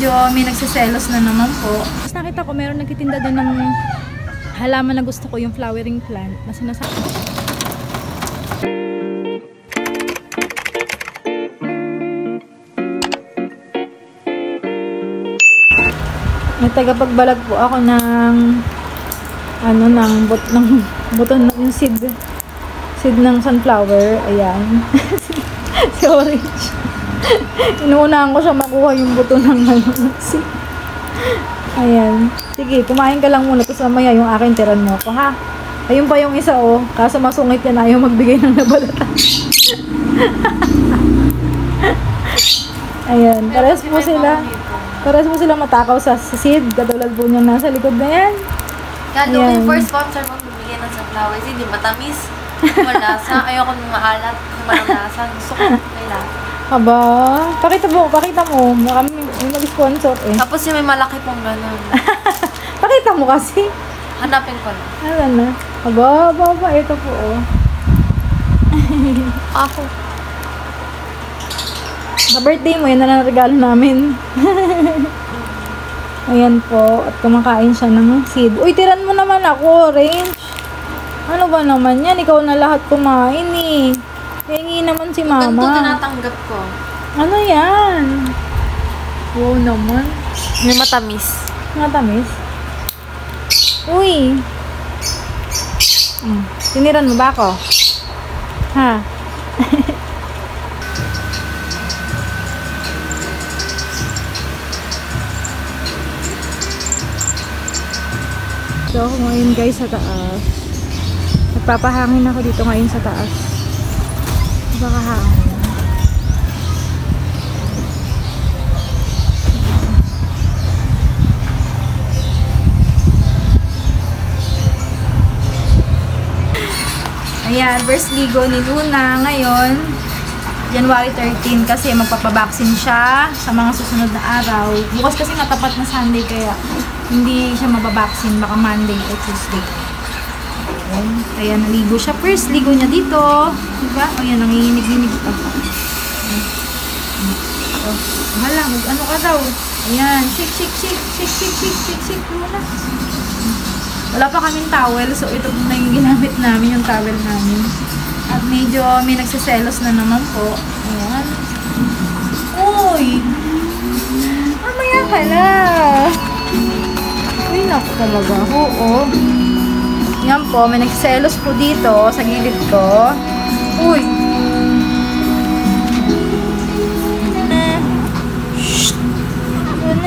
medyo may nagsiselos na naman po. Tapos nakita ko meron nagtitinda din ng halaman na gusto ko, yung flowering plant na sinasabi. May tagapagbalag po ako ng ng buto ng yung seed ng sunflower. Ayan. Si Orange. Inuunahan ko siya makuha yung buto ng seed. Ayan. Sige, kumain ka lang muna. Tapos mamaya yung akin tiran mo ko, ha? Ayun pa yung isa, oh. Kaso masungit yan, ayaw magbigay ng nabalatan. Ayan. Pares po sila matakaw sa seed. Katulad po niya nasa likod na yan. God, looking for sponsor mo bibigyan ng sunflowers. Hindi matamis. Malasa. Ayoko nung maalat. Kung malamasa. Gusto ko kailangan. Aba, pakita mo. Baka may mag-sponsor eh. Tapos yung may malaki pong gano'n. Pakita mo kasi. Hanapin ko na. Ano na? Aba, ito po oh. Ako. Sa birthday mo, yan na lang regalo namin. Ayan po. At kumakain siya ng seed. Uy, tiran mo naman ako, Orange. Ano ba naman yan? Ikaw na lahat kumain eh. Hingi naman si mama. Ganito tinatanggap ko. Ano yan? Wow naman. May matamis. Matamis? Uy. Tiniran mo ba ako? Ha? So, ako ngayon guys sa taas. Nagpapahangin ako dito ngayon sa taas. Baka hangin. Ayan, first ligo ni Luna ngayon. January 13 kasi magpapabaksin siya sa mga susunod na araw. Bukas kasi natapat na Sunday kaya hindi siya mababaksin. Baka Monday o Tuesday. Ayan. Kaya naligo siya. First ligo niya dito. Diba? O yan, nanginginig-ginig pa. Hala, ano ka daw? Ayan. Shake. Muna. Wala pa kaming towel. So, ito na yung ginamit namin. Yung towel namin. At medyo may nagsiselos na naman po. Ayan. Uy! Mamaya ka na. Uy, naku talaga. Oo. Yan po, may nagsiselos po dito sa gilid ko. Uy! Shhh! Luna.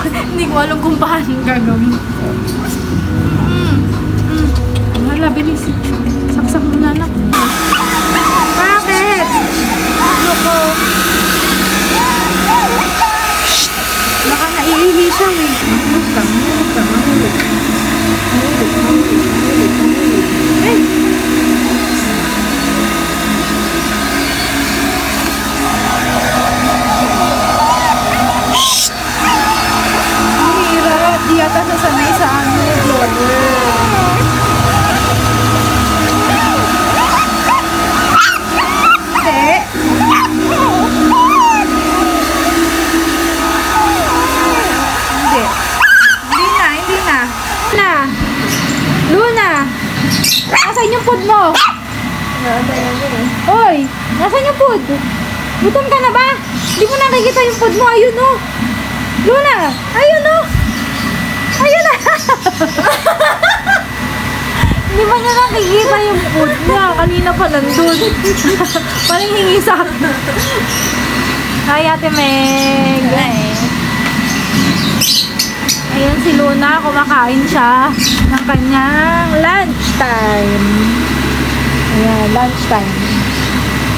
Hindi ko alam kung paano gagawin. Wala, bilis. Saksak mo na anak. Bakit? Loko. Baka naiihi siya eh. Hulog ka. Hey! Di yata sasanay sa vlogger. Hindi na. Luna! Nasaan yung food mo? Hoy! Nasaan yung food? Gutom ka na ba? Hindi mo nakikita yung food mo. Ayun o. Luna! Ayun o. Ayun na! Hindi ba niya nakikita yung food niya? Kanina pa nandun. Parang hingi sa akin. Hi, Ate Meg! Hi! Ayan si Luna, kumakain siya ng kanyang lunchtime. Ayan, lunchtime.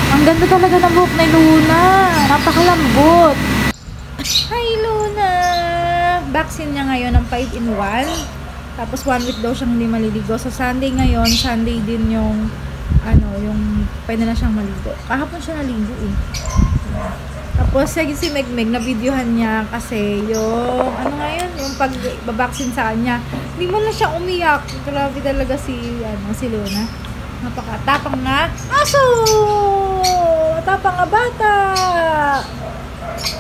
Ang ganda talaga ng buhok ni Luna. Napakalambot. Hi, Luna! Vaccine niya ngayon ng 5-in-1. Tapos 1 week daw siyang hindi maliligo. Sa Sunday ngayon, Sunday din yung yung pwede na siyang maligo. Kahapon siya naligo eh. Tapos si Megmeg na videohan niya kasi yung yung pagbabaksin sa kanya. Hindi mo na siya umiyak. Grabe talaga si Luna. Napakatapang na aso! Tapang na bata!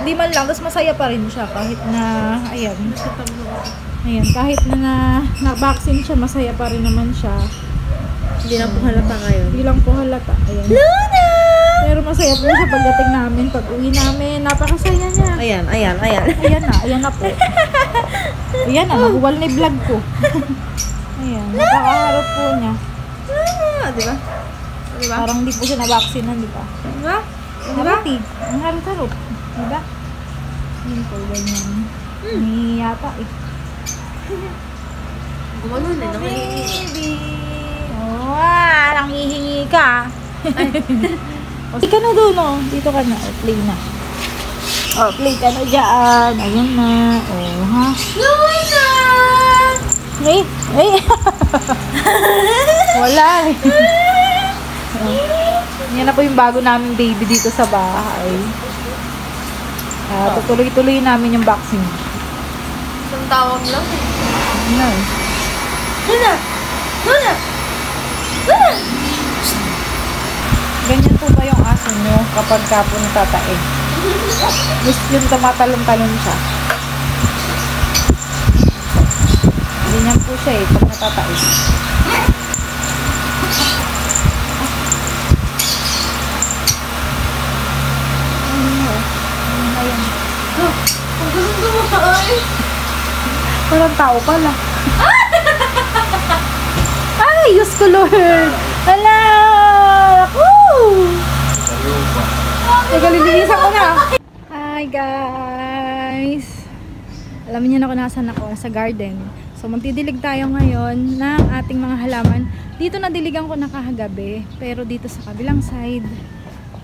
Hindi man lang, tapos masaya pa rin siya kahit na, ayan. Ayan, kahit na vaccine siya, masaya pa rin naman siya. Hindi lang po halata ngayon. Hindi lang po halata. Ayan. Luna! Pero masaya po siya pagdating namin, pag uwi namin. Napakasaya niya. Ayan. Ayan na po. Ayan na, nakuwal na yung vlog ko. Ayan, napakaharap po niya. Diba? Parang hindi po siya na-vaccine, di ba? Diba? Harap eh. Ang harap-harap. Diba? Yun po, ganyan. Ni yata eh. Gumano na, nangihingi. Baby! Oh, nangihingi ka. O, sige ka na doon, oh. Dito ka na. O, play na. O, play ka na dyan. Ayun na. O, ha? Luna! Ay! Wala eh. Yan na po yung bago naming baby dito sa bahay. Tutuloy-tuloy namin yung vaccine. Isang tawag lang eh. Ano? Luna! Ganyan po ba yung aso nyo kapag kapo natatae? Miss yung tumatalon-talon siya. Ganyan po siya eh, pag natatae. Ayan. Ang gusto gumahay. Parang tao pala. Ay, Diyos ko Lord! Hala! Woo! Nagalilisan ko na. Hi guys! Alam niyo na kung nasan ako, sa garden. So magdidilig tayo ngayon ng ating mga halaman. Dito nadiligan ko na kahagabi, pero dito sa kabilang side,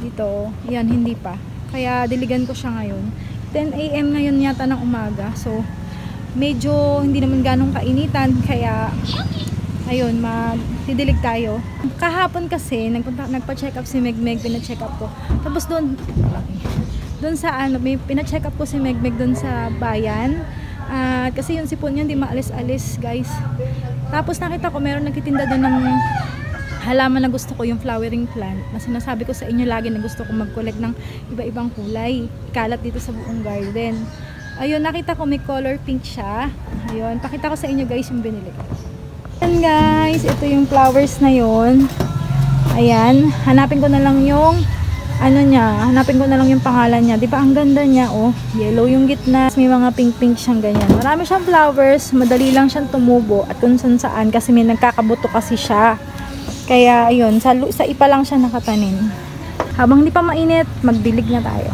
dito, yan, hindi pa. Kaya diligan ko siya ngayon. 10 AM ngayon yata ng umaga. So medyo hindi naman ganong kainitan, kaya ayun, magdidilig tayo. Kahapon kasi nagpa-check up si Megmeg, pina-check up ko. Tapos doon sa ano, may pina-check up ko si Megmeg doon sa bayan. Kasi yung sipon niya hindi maalis-alis, guys. Tapos nakita ko meron nagtitinda doon ng halaman na gusto ko, yung flowering plant, na sinasabi ko sa inyo lagi na gusto ko mag-collect ng iba-ibang kulay, ikalat dito sa buong garden. Ayun, nakita ko may color pink siya. Ayun, pakita ko sa inyo guys yung binili ko. Ayan guys, ito yung flowers na yun. Ayan, hanapin ko na lang yung ano niya, hanapin ko na lang yung pangalan niya. Di ba ang ganda niya, oh. Yellow yung gitna, may mga pink-pink siyang ganyan. Marami siyang flowers, madali lang siyang tumubo at kung saan kasi may nagkakabuto kasi siya. Kaya ayun, sa ipa lang siya nakatanim. Habang hindi pa mainit, magdilig na tayo.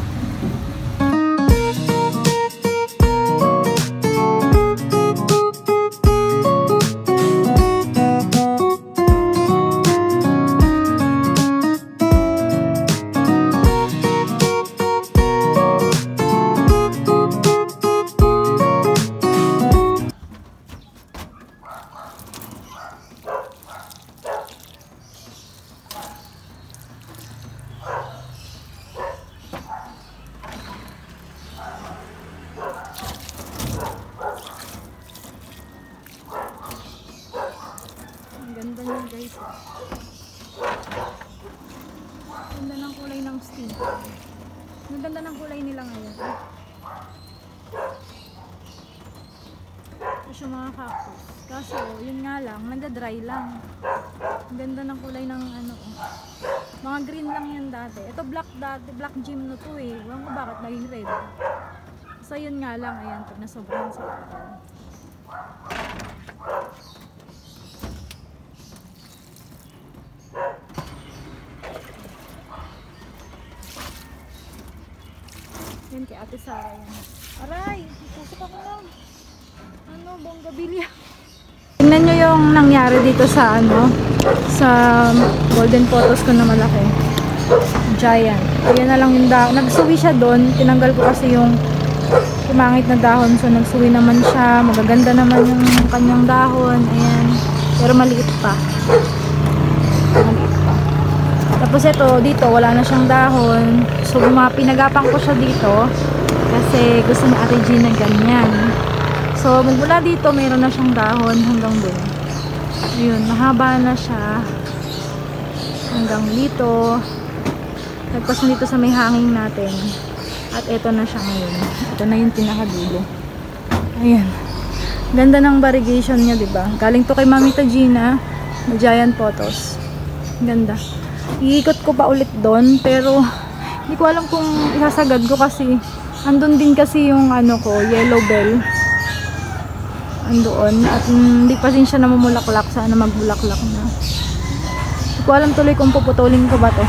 Ganda niya guys. Ganda ng kulay ng stem. Ang ganda ng kulay nila ngayon. Ito yung mga cactus. Kaso, yun nga lang, nagda-dry lang. Ang ganda ng kulay ng ano. Mga green lang yan dati. Ito black dati, black gem na to eh. Ewan ko bakit naging red. So yun nga lang, ayan, pag nasobrahan sa yun kay Ate Sara yan. Aray! Pusok ako lang. Ano, bonggabilya. Tingnan nyo yung nangyari dito sa ano, sa golden photos ko na malaki. Giant. Ayan na lang yung dahon. Nagsuwi siya doon. Tinanggal ko kasi yung kumangit na dahon. So nagsuwi naman siya. Magaganda naman yung kanyang dahon. Ayan. Pero maliit pa. Maliit pa. Tapos ito, dito, wala na siyang dahon. So, pinagapang ko siya dito. Kasi gusto ni Ate Gina ganyan. So, mula dito, mayroon na siyang dahon hanggang doon. Ayun, mahaba na siya. hanggang dito. Tapos dito sa may hanging natin. At ito na siya ngayon. Ito na yung pinakadulo. Ayan. Ganda ng variegation niya, diba? Galing to kay Mami Gina na Giant Photos. Ganda. Iikot ko pa ulit doon, pero hindi ko alam kung isasagad ko kasi andun din kasi yung ano ko, yellow bell. Andoon. At hindi pa din siya namumulaklak. Sana magbulaklak na. Hindi ko alam tuloy kung puputulin ko ba to.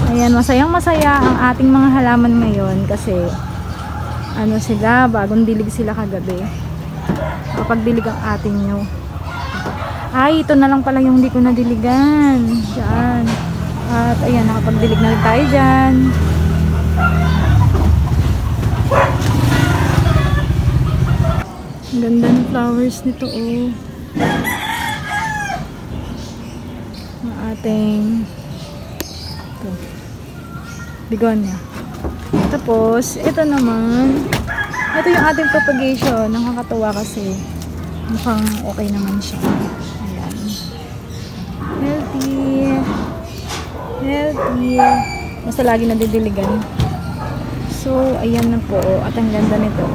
Ayan, masayang masaya ang ating mga halaman ngayon kasi ano sila, bagong dilig sila kagabi. Kapag dilig ang ating nyo. Ay, ito na lang pala yung hindi ko nadiligan. Diyan. At ayan, nakapagdilig na rin tayo dyan. Ang ganda ng flowers nito, oh. Ang ating ito. Begonia. Tapos, ito naman. Ito yung ating propagation. Nakakatuwa kasi mukhang okay naman siya. Ayan. Healthy. Healthy. Basta lagi nadidiligan. So, ayan na po. At ang ganda nito.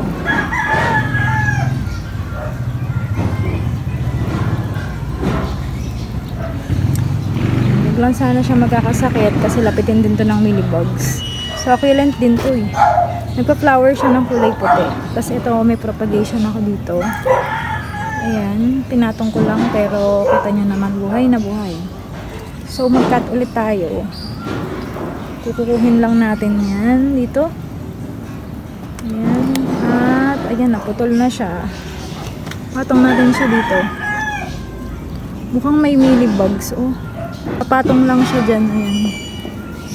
Huwag lang sana siya magkakasakit kasi lapitin din to ng millibugs. Succulent din to eh. Nagpa-flower siya ng kulay puti. Tapos ito, may propagation ako dito. Ayan, pinatong ko lang pero kita nyo naman buhay na buhay. So, mag-cut ulit tayo. Kukukuhin lang natin yan dito. Ayan. At, ayan, naputol na siya. Patong natin siya dito. Mukhang may millibugs, oh. Patong lang siya dyan, ayan.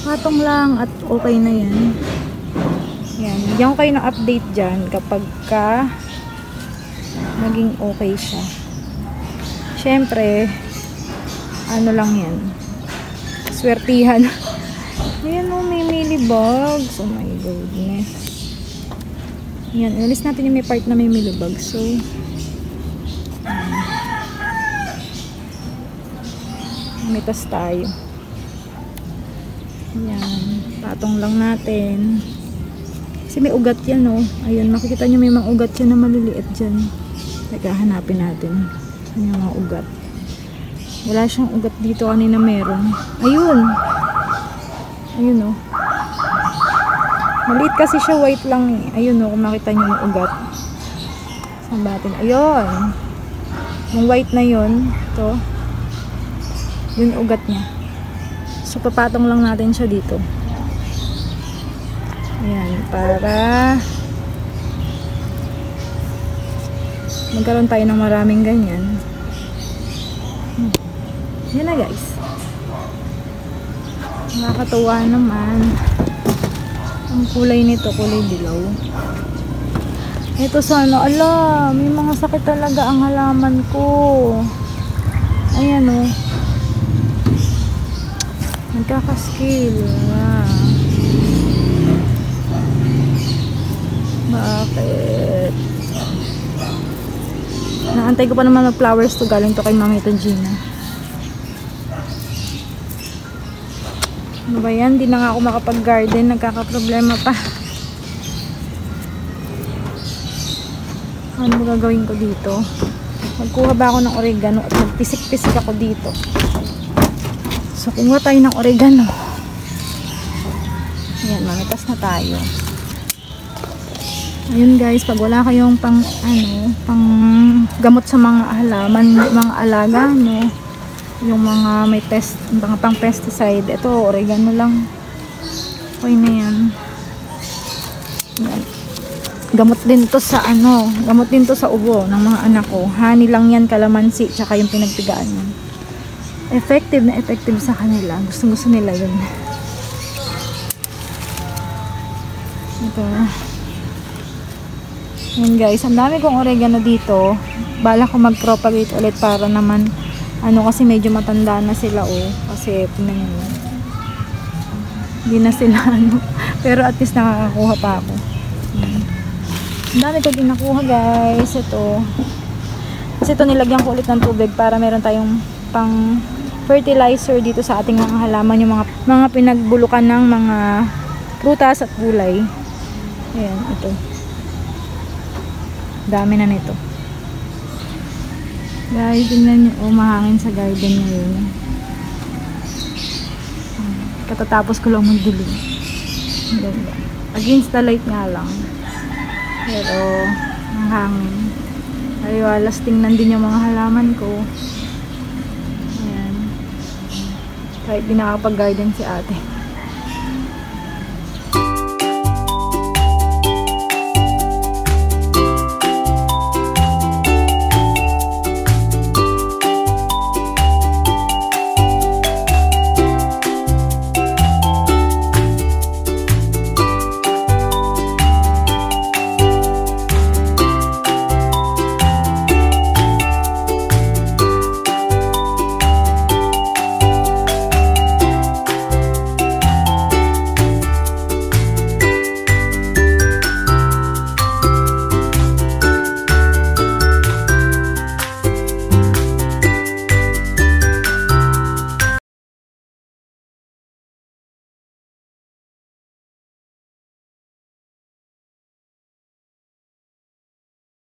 Patong lang at okay na yan. Yan, bigyan ko kayo ng update dyan kapag ka naging okay siya. Syempre, ano lang yan, swertihan. Ayan o, may millibugs. Oh my goodness. Yan, alis natin yung may part na may millibugs. So, mitas tayo. Yan, patong lang natin. Kasi may ugat yan, oh. Ayun, makikita nyo may mga ugat yan na maliliit dyan. Teka, hanapin natin. Saan yung mga ugat? Wala siyang ugat dito, kanina meron. Ayun! Ayun, oh. Maliit kasi siya, white lang eh. Ayun, oh, kung makita nyo yung ugat. Saan ba natin? Ayun! Yung white na yun, ito. Yung ugat niya. So, papatong lang natin siya dito. Ayan, para magkaroon tayo ng maraming ganyan. Yan na, guys. Nakakatuwa naman. Ang kulay nito, kulay dilaw. Ito sana, ala, may mga sakit talaga ang halaman ko. Ayan, oh. Nagkakaskill. Bakit? Naantay ko pa naman mag-flowers to. Galing to kay Mami Gina. Ano ba yan? Di na nga ako makapag-garden. Nagkakaproblema pa. Ano gagawin ko dito? Magkuha ba ako ng oregano at magpisik-pisik ako dito? So, kumuha tayo ng oregano. Ayan, mamitas na tayo. Ayun guys, pag wala kayong pang gamot sa mga halaman, mga alaga, no? Yung mga may pang pesticide, ito, oregano lang. Okay na yan. Ayan. Gamot din to sa gamot din to sa ubo ng mga anak ko. Honey lang yan, kalamansi, tsaka yung pinagpigaan yan. Effective na effective sa kanila. Gusto nila yun. Ito. Yan guys. Ang dami kong oregano dito. Bala ko mag-propagate ulit para naman kasi medyo matanda na sila, oh. Kasi hindi na sila pero at least nakakakuha pa ako. Ang dami ko din nakuha guys. Ito. Tapos ito nilagyan ko ulit ng tubig para meron tayong pang fertilizer dito sa ating mga halaman, yung mga pinagbulukan ng mga prutas at gulay. Ayan, ito. Dami na nito. Guys, tingnan nyo, mahangin sa garden ngayon. Katatapos ko lang magdilig. Ganda. Against the light nga lang. Pero, ang hangin. Aywalas tingnan din yung mga halaman ko. Ayan. Kahit di nakapag-garden si ate.